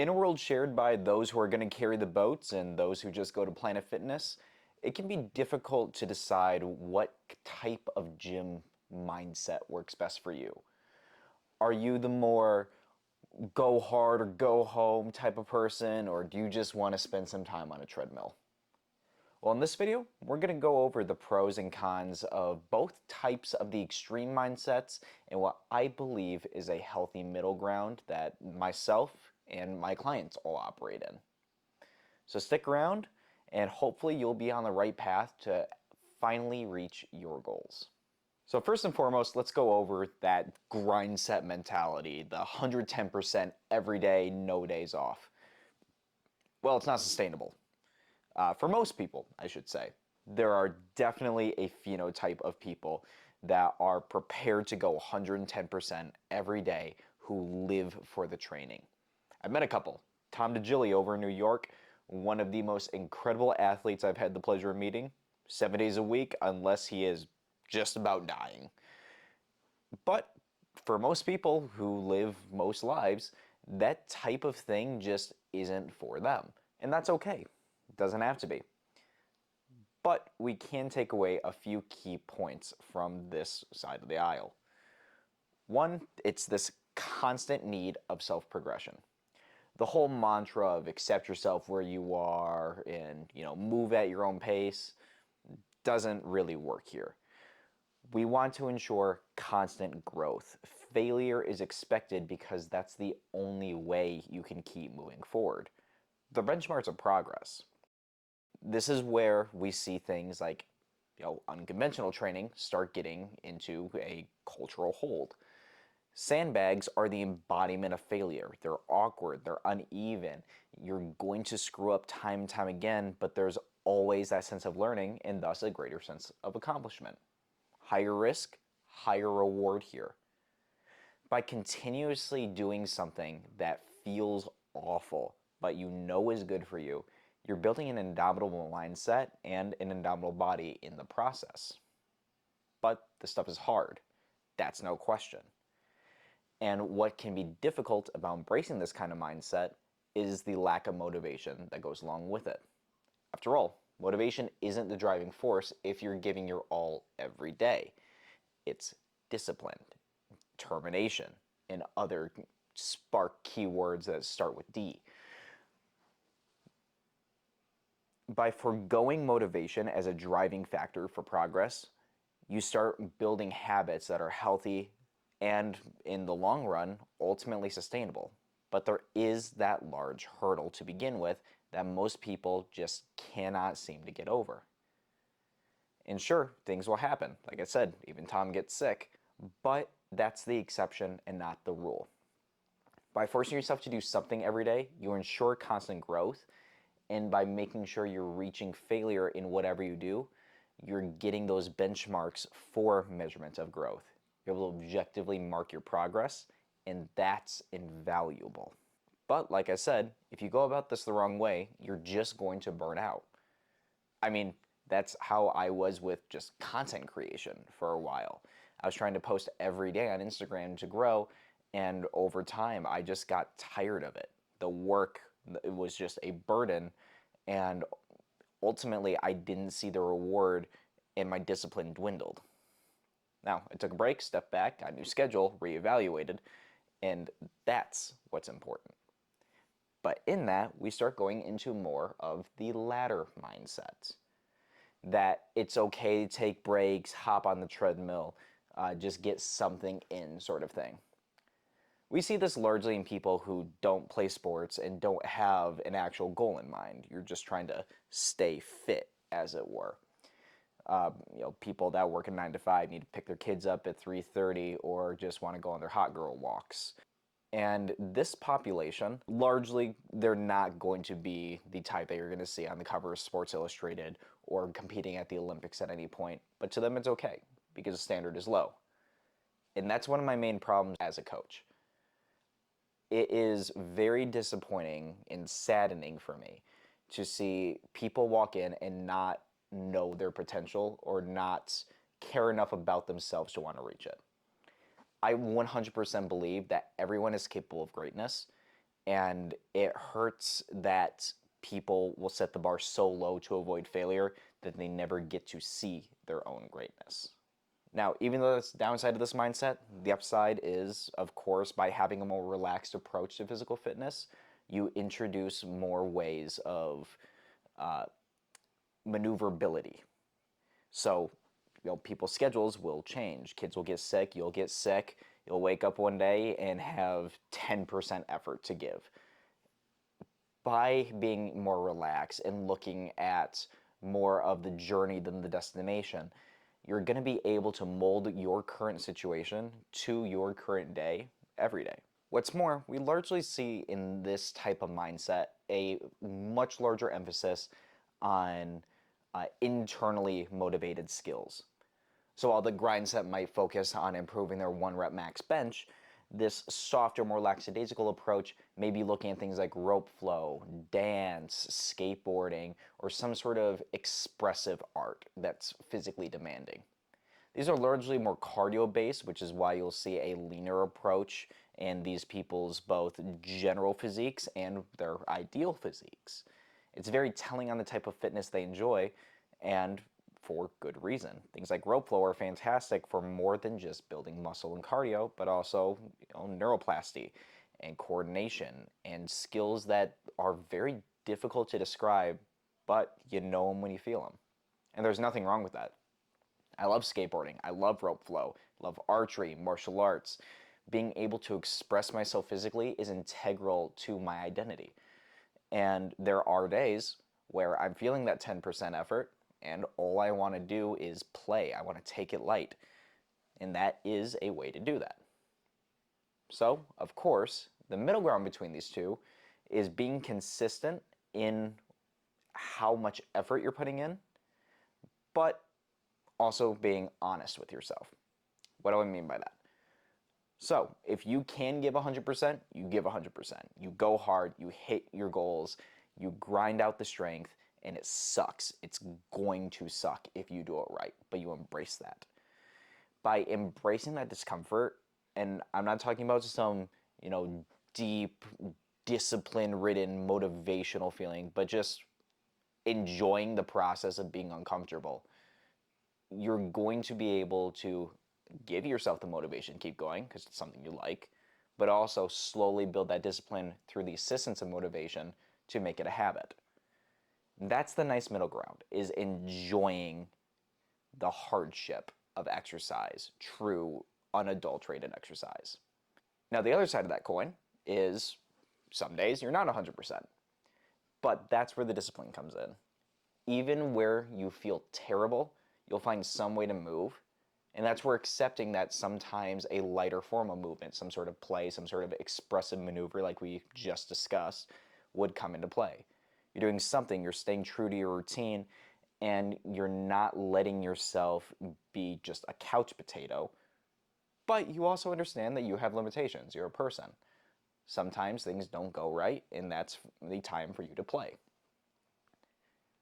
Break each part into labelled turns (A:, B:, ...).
A: In a world shared by those who are going to carry the boats and those who just go to Planet Fitness, it can be difficult to decide what type of gym mindset works best for you. Are you the more go hard or go home type of person, or do you just want to spend some time on a treadmill? Well, in this video, we're going to go over the pros and cons of both types of the extreme mindsets and what I believe is a healthy middle ground that myself and my clients all operate in. So stick around, and hopefully you'll be on the right path to finally reach your goals. So first and foremost, let's go over that grind set mentality, the 110% every day, no days off. Well, it's not sustainable. For most people, I should say. There are definitely a phenotype of people that are prepared to go 110% every day who live for the training. I've met a couple. Tom DeGilly over in New York, one of the most incredible athletes I've had the pleasure of meeting, 7 days a week unless he is just about dying. But for most people who live most lives, that type of thing just isn't for them. And that's okay. It doesn't have to be. But we can take away a few key points from this side of the aisle. One, it's this constant need of self-progression. The whole mantra of accept yourself where you are and, move at your own pace doesn't really work here. We want to ensure constant growth. Failure is expected because that's the only way you can keep moving forward. The benchmarks of progress. This is where we see things like, unconventional training start getting into a cultural hold. Sandbags are the embodiment of failure. They're awkward, they're uneven. You're going to screw up time and time again, but there's always that sense of learning and thus a greater sense of accomplishment. Higher risk, higher reward here. By continuously doing something that feels awful, but you know is good for you, you're building an indomitable mindset and an indomitable body in the process. But this stuff is hard. That's no question. And what can be difficult about embracing this kind of mindset is the lack of motivation that goes along with it. After all, motivation isn't the driving force if you're giving your all every day. It's discipline, determination, and other spark keywords that start with D. By foregoing motivation as a driving factor for progress, you start building habits that are healthy and, in the long run, ultimately sustainable. But there is that large hurdle to begin with that most people just cannot seem to get over. And sure, things will happen. Like I said, even Tom gets sick, but that's the exception and not the rule. By forcing yourself to do something every day, you ensure constant growth, and by making sure you're reaching failure in whatever you do, you're getting those benchmarks for measurement of growth. You're able to objectively mark your progress, and that's invaluable. But like I said, if you go about this the wrong way, you're just going to burn out. I mean, that's how I was with just content creation for a while. I was trying to post every day on Instagram to grow, and over time, I just got tired of it. The work, it was just a burden, and ultimately, I didn't see the reward, and my discipline dwindled. Now, I took a break, stepped back, got a new schedule, reevaluated, and that's what's important. But in that, we start going into more of the latter mindset. That it's okay to take breaks, hop on the treadmill, just get something in sort of thing. We see this largely in people who don't play sports and don't have an actual goal in mind. You're just trying to stay fit, as it were. People that work a 9 to 5 need to pick their kids up at 3:30 or just want to go on their hot girl walks. And this population, largely, they're not going to be the type that you're going to see on the cover of Sports Illustrated or competing at the Olympics at any point. But to them, it's okay because the standard is low. And that's one of my main problems as a coach. It is very disappointing and saddening for me to see people walk in and not know their potential or not care enough about themselves to want to reach it. I 100% believe that everyone is capable of greatness, And it hurts that people will set the bar so low to avoid failure that they never get to see their own greatness. Now, even though that's the downside of this mindset, the upside is, of course, by having a more relaxed approach to physical fitness, you introduce more ways of uh, maneuverability. So, people's schedules will change. Kids will get sick, you'll get sick, you'll wake up one day and have 10% effort to give. By being more relaxed and looking at more of the journey than the destination, you're going to be able to mold your current situation to your current day every day. What's more, we largely see in this type of mindset a much larger emphasis on internally motivated skills. So while the grind set might focus on improving their 1 rep max bench, this softer, more lackadaisical approach may be looking at things like rope flow, dance, skateboarding, or some sort of expressive art that's physically demanding. These are largely more cardio based, which is why you'll see a leaner approach in these people's both general physiques and their ideal physiques. It's very telling on the type of fitness they enjoy, and for good reason. Things like rope flow are fantastic for more than just building muscle and cardio, but also neuroplasty and coordination and skills that are very difficult to describe, but you know them when you feel them. And there's nothing wrong with that. I love skateboarding. I love rope flow. Love archery, martial arts. Being able to express myself physically is integral to my identity. And there are days where I'm feeling that 10% effort and all I want to do is play. I want to take it light. And that is a way to do that. So, of course, the middle ground between these two is being consistent in how much effort you're putting in, but also being honest with yourself. What do I mean by that? So, if you can give 100%, you give 100%. You go hard, you hit your goals, you grind out the strength, and it sucks. It's going to suck if you do it right, but you embrace that. By embracing that discomfort, and I'm not talking about some, deep, discipline ridden, motivational feeling, but just enjoying the process of being uncomfortable, you're going to be able to give yourself the motivation, keep going because it's something you like, but also slowly build that discipline through the assistance of motivation to make it a habit. That's the nice middle ground, is enjoying the hardship of exercise, true unadulterated exercise. Now the other side of that coin is some days you're not 100%, but that's where the discipline comes in. Even where you feel terrible, you'll find some way to move. And that's where accepting that sometimes a lighter form of movement, some sort of play, some sort of expressive maneuver like we just discussed, would come into play. You're doing something, you're staying true to your routine, and you're not letting yourself be just a couch potato. But you also understand that you have limitations. You're a person. Sometimes things don't go right, and that's the time for you to play.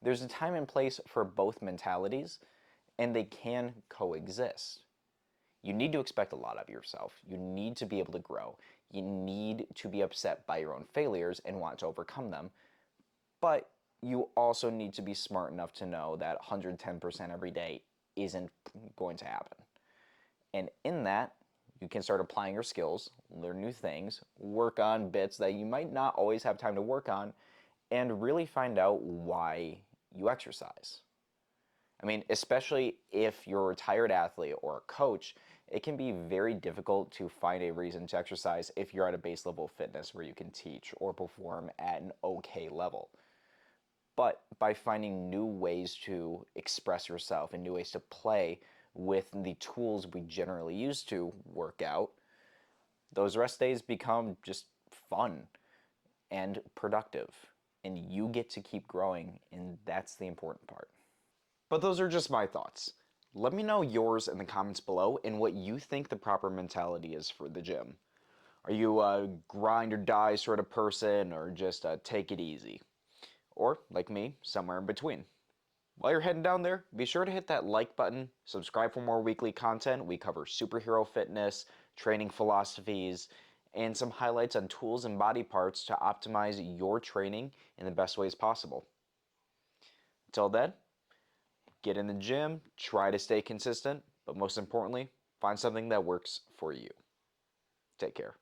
A: There's a time and place for both mentalities, and they can coexist. You need to expect a lot of yourself. You need to be able to grow. You need to be upset by your own failures and want to overcome them. But you also need to be smart enough to know that 110% every day isn't going to happen. And in that, you can start applying your skills, learn new things, work on bits that you might not always have time to work on, and really find out why you exercise. I mean, especially if you're a retired athlete or a coach, it can be very difficult to find a reason to exercise if you're at a base level of fitness where you can teach or perform at an okay level. But by finding new ways to express yourself and new ways to play with the tools we generally use to work out, those rest days become just fun and productive. And you get to keep growing, and that's the important part. But those are just my thoughts. Let me know yours in the comments below and what you think the proper mentality is for the gym. Are you a grind or die sort of person, or just a take it easy? Or, like me, somewhere in between. While you're heading down there, be sure to hit that like button, subscribe for more weekly content. We cover superhero fitness, training philosophies, and some highlights on tools and body parts to optimize your training in the best ways possible. Until then, get in the gym, try to stay consistent, but most importantly, find something that works for you. Take care.